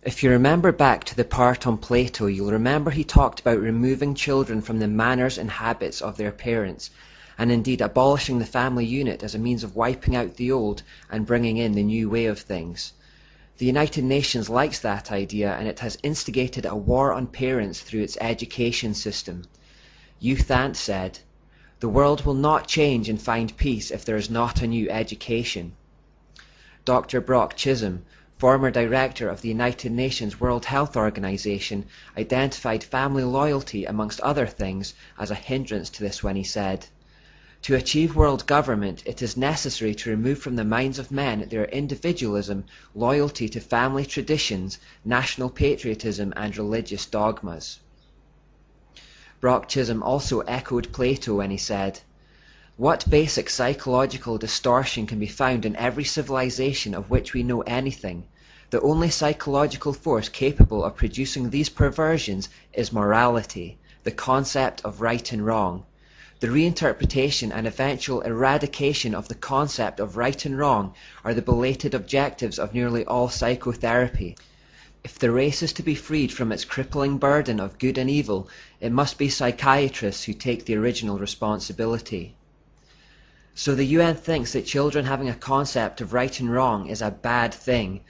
If you remember back to the part on Plato, you'll remember he talked about removing children from the manners and habits of their parents, and indeed abolishing the family unit as a means of wiping out the old and bringing in the new way of things. The United Nations likes that idea, and it has instigated a war on parents through its education system. Youth Ant said, "The world will not change and find peace if there is not a new education." Dr. Brock Chisholm, former director of the United Nations World Health Organization, identified family loyalty, amongst other things, as a hindrance to this when he said, "To achieve world government, it is necessary to remove from the minds of men their individualism, loyalty to family traditions, national patriotism, and religious dogmas." Brock Chisholm also echoed Plato when he said, "What basic psychological distortion can be found in every civilization of which we know anything? The only psychological force capable of producing these perversions is morality, the concept of right and wrong. The reinterpretation and eventual eradication of the concept of right and wrong are the belated objectives of nearly all psychotherapy. If the race is to be freed from its crippling burden of good and evil, it must be psychiatrists who take the original responsibility." So the UN thinks that children having a concept of right and wrong is a bad thing.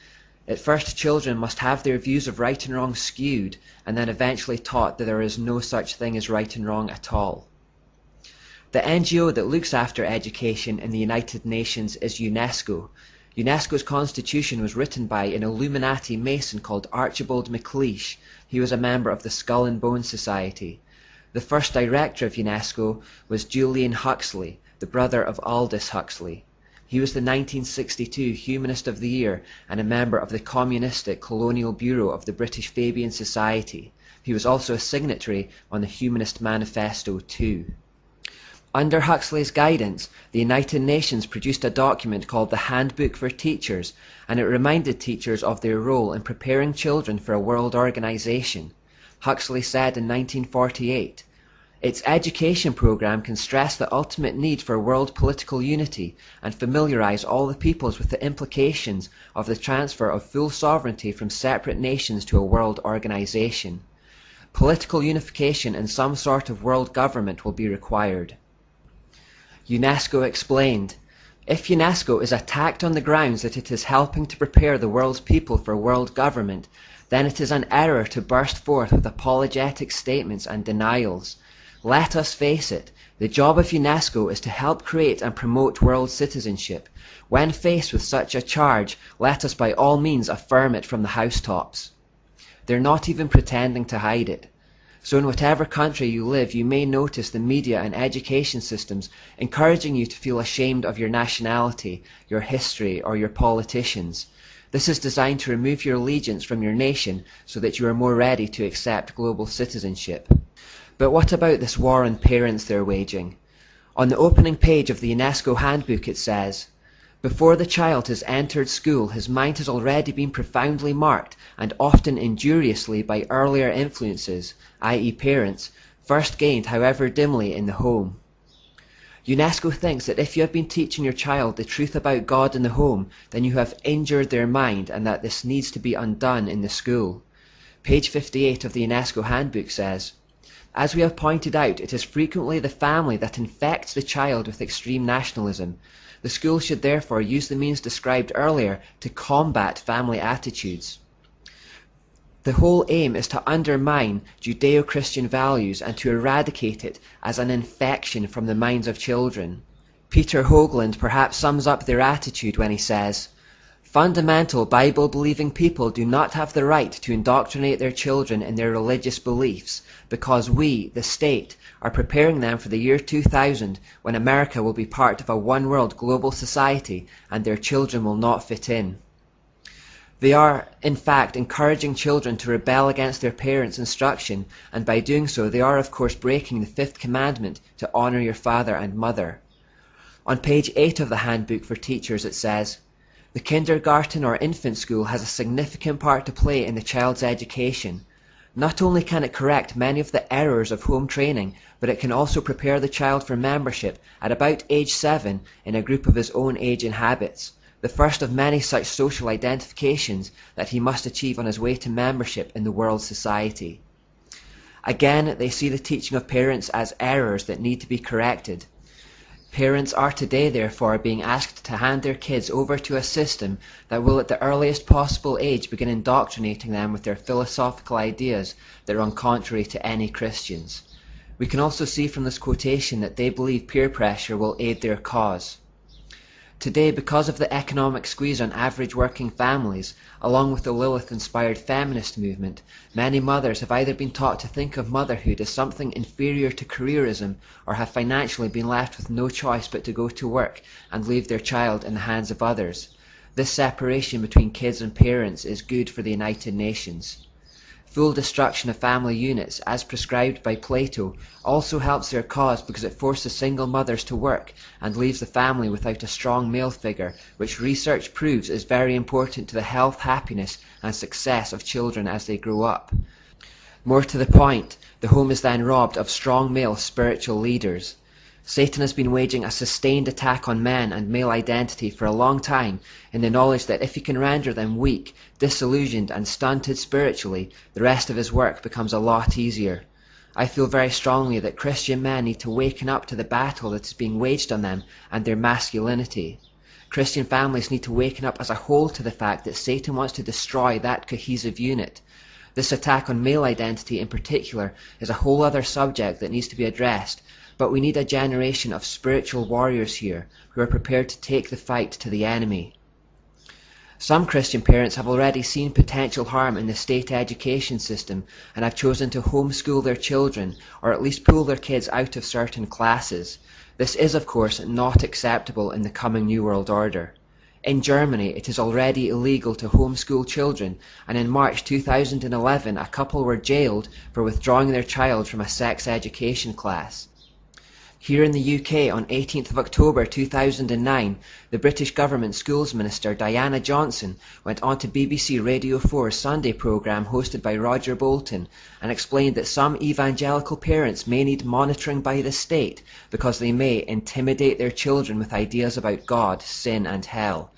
At first, children must have their views of right and wrong skewed, and then eventually taught that there is no such thing as right and wrong at all. The NGO that looks after education in the United Nations is UNESCO. UNESCO's constitution was written by an Illuminati Mason called Archibald MacLeish. He was a member of the Skull and Bone Society. The first director of UNESCO was Julian Huxley, the brother of Aldous Huxley. He was the 1962 Humanist of the Year and a member of the Communistic Colonial Bureau of the British Fabian Society. He was also a signatory on the Humanist Manifesto too. Under Huxley's guidance, the United Nations produced a document called the Handbook for Teachers, and it reminded teachers of their role in preparing children for a world organization. Huxley said in 1948, "Its education program can stress the ultimate need for world political unity and familiarize all the peoples with the implications of the transfer of full sovereignty from separate nations to a world organization. Political unification and some sort of world government will be required." UNESCO explained, "If UNESCO is attacked on the grounds that it is helping to prepare the world's people for world government, then it is an error to burst forth with apologetic statements and denials. Let us face it, the job of UNESCO is to help create and promote world citizenship. When faced with such a charge, let us by all means affirm it from the housetops." They're not even pretending to hide it. So in whatever country you live, you may notice the media and education systems encouraging you to feel ashamed of your nationality, your history, or your politicians. This is designed to remove your allegiance from your nation so that you are more ready to accept global citizenship. But what about this war on parents they're waging? On the opening page of the UNESCO handbook it says, "Before the child has entered school, his mind has already been profoundly marked and often injuriously by earlier influences, i.e. parents, first gained however dimly in the home." UNESCO thinks that if you have been teaching your child the truth about God in the home, then you have injured their mind and that this needs to be undone in the school. Page 58 of the UNESCO handbook says, "As we have pointed out, it is frequently the family that infects the child with extreme nationalism. The school should therefore use the means described earlier to combat family attitudes. The whole aim is to undermine Judeo-Christian values and to eradicate it as an infection from the minds of children." Peter Hoagland perhaps sums up their attitude when he says, "Fundamental Bible-believing people do not have the right to indoctrinate their children in their religious beliefs, because we, the state, are preparing them for the year 2000 when America will be part of a one-world global society and their children will not fit in." They are, in fact, encouraging children to rebel against their parents' instruction, and by doing so they are of course breaking the fifth commandment to honor your father and mother. On page 8 of the Handbook for Teachers it says, "The kindergarten or infant school has a significant part to play in the child's education. Not only can it correct many of the errors of home training, but it can also prepare the child for membership at about age 7 in a group of his own age and habits. the first of many such social identifications that he must achieve on his way to membership in the world society. Again, they see the teaching of parents as errors that need to be corrected. Parents are today, therefore, being asked to hand their kids over to a system that will at the earliest possible age begin indoctrinating them with their philosophical ideas that run contrary to any Christians. We can also see from this quotation that they believe peer pressure will aid their cause. Today, because of the economic squeeze on average working families, along with the Lilith-inspired feminist movement, many mothers have either been taught to think of motherhood as something inferior to careerism, or have financially been left with no choice but to go to work and leave their child in the hands of others. This separation between kids and parents is good for the United Nations. Full destruction of family units, as prescribed by Plato, also helps their cause because it forces single mothers to work and leaves the family without a strong male figure, which research proves is very important to the health, happiness, and success of children as they grow up. More to the point, the home is then robbed of strong male spiritual leaders. Satan has been waging a sustained attack on men and male identity for a long time, in the knowledge that if he can render them weak, disillusioned, and stunted spiritually, the rest of his work becomes a lot easier. I feel very strongly that Christian men need to waken up to the battle that is being waged on them and their masculinity. Christian families need to waken up as a whole to the fact that Satan wants to destroy that cohesive unit. This attack on male identity in particular is a whole other subject that needs to be addressed, but we need a generation of spiritual warriors here who are prepared to take the fight to the enemy. Some Christian parents have already seen potential harm in the state education system and have chosen to homeschool their children, or at least pull their kids out of certain classes. This is, of course, not acceptable in the coming New World Order. In Germany, it is already illegal to homeschool children, and in March 2011 a couple were jailed for withdrawing their child from a sex education class. Here in the UK, on 18th of October 2009, the British Government Schools Minister Diana Johnson went on to BBC Radio 4's Sunday programme hosted by Roger Bolton and explained that some evangelical parents may need monitoring by the state because they may intimidate their children with ideas about God, sin and hell.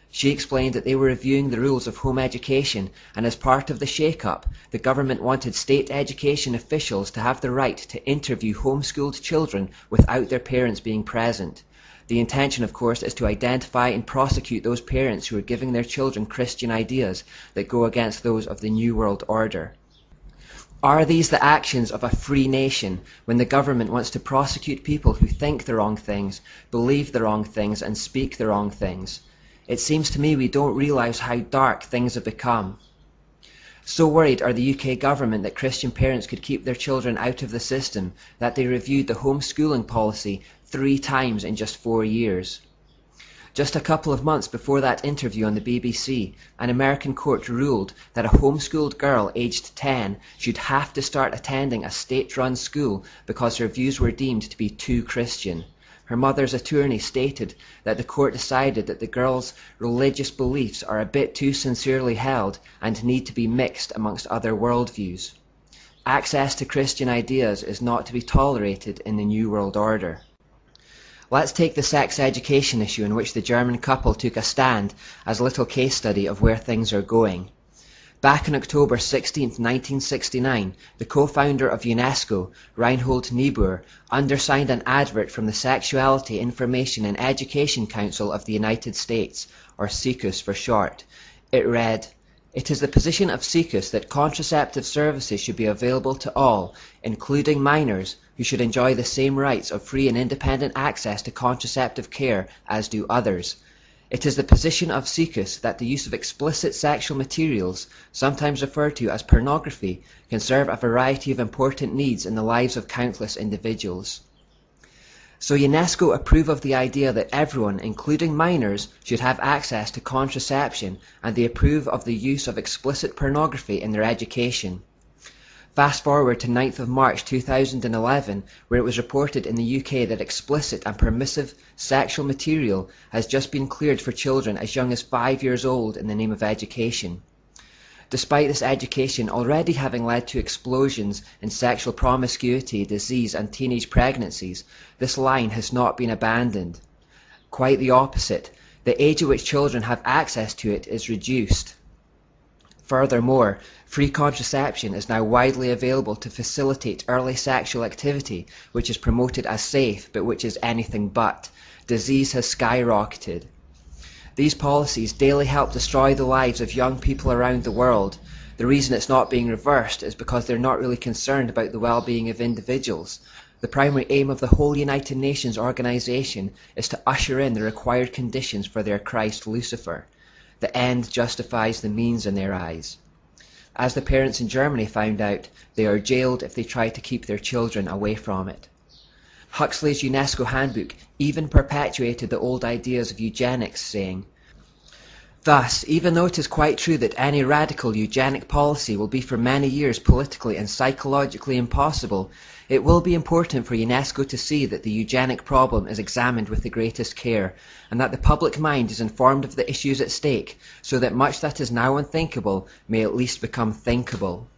She explained that they were reviewing the rules of home education, and as part of the shake-up, the government wanted state education officials to have the right to interview homeschooled children without their parents being present. The intention, of course, is to identify and prosecute those parents who are giving their children Christian ideas that go against those of the New World Order. Are these the actions of a free nation, when the government wants to prosecute people who think the wrong things, believe the wrong things, and speak the wrong things? It seems to me we don't realise how dark things have become. So worried are the UK government that Christian parents could keep their children out of the system that they reviewed the homeschooling policy 3 times in just 4 years. Just a couple of months before that interview on the BBC, an American court ruled that a homeschooled girl aged 10 should have to start attending a state-run school because her views were deemed to be too Christian. Her mother's attorney stated that the court decided that the girl's religious beliefs are a bit too sincerely held and need to be mixed amongst other worldviews. Access to Christian ideas is not to be tolerated in the New World Order. Let's take the sex education issue in which the German couple took a stand as a little case study of where things are going. Back on October 16, 1969, the co-founder of UNESCO, Reinhold Niebuhr, undersigned an advert from the Sexuality, Information and Education Council of the United States, or SICUS for short. It read, "It is the position of SICUS that contraceptive services should be available to all, including minors, who should enjoy the same rights of free and independent access to contraceptive care as do others. It is the position of SICUS that the use of explicit sexual materials, sometimes referred to as pornography, can serve a variety of important needs in the lives of countless individuals." So UNESCO approve of the idea that everyone, including minors, should have access to contraception, and they approve of the use of explicit pornography in their education. Fast forward to 9th of March 2011, where it was reported in the UK that explicit and permissive sexual material has just been cleared for children as young as 5 years old in the name of education. Despite this education already having led to explosions in sexual promiscuity, disease and teenage pregnancies, this line has not been abandoned. Quite the opposite. the age at which children have access to it is reduced. Furthermore, free contraception is now widely available to facilitate early sexual activity, which is promoted as safe, but which is anything but. Disease has skyrocketed. These policies daily help destroy the lives of young people around the world. The reason it's not being reversed is because they're not really concerned about the well-being of individuals. The primary aim of the whole United Nations organization is to usher in the required conditions for their Christ Lucifer. The end justifies the means in their eyes. As the parents in Germany found out, they are jailed if they try to keep their children away from it. Huxley's UNESCO handbook even perpetuated the old ideas of eugenics, saying, "Thus, even though it is quite true that any radical eugenic policy will be for many years politically and psychologically impossible, it will be important for UNESCO to see that the eugenic problem is examined with the greatest care, and that the public mind is informed of the issues at stake, so that much that is now unthinkable may at least become thinkable."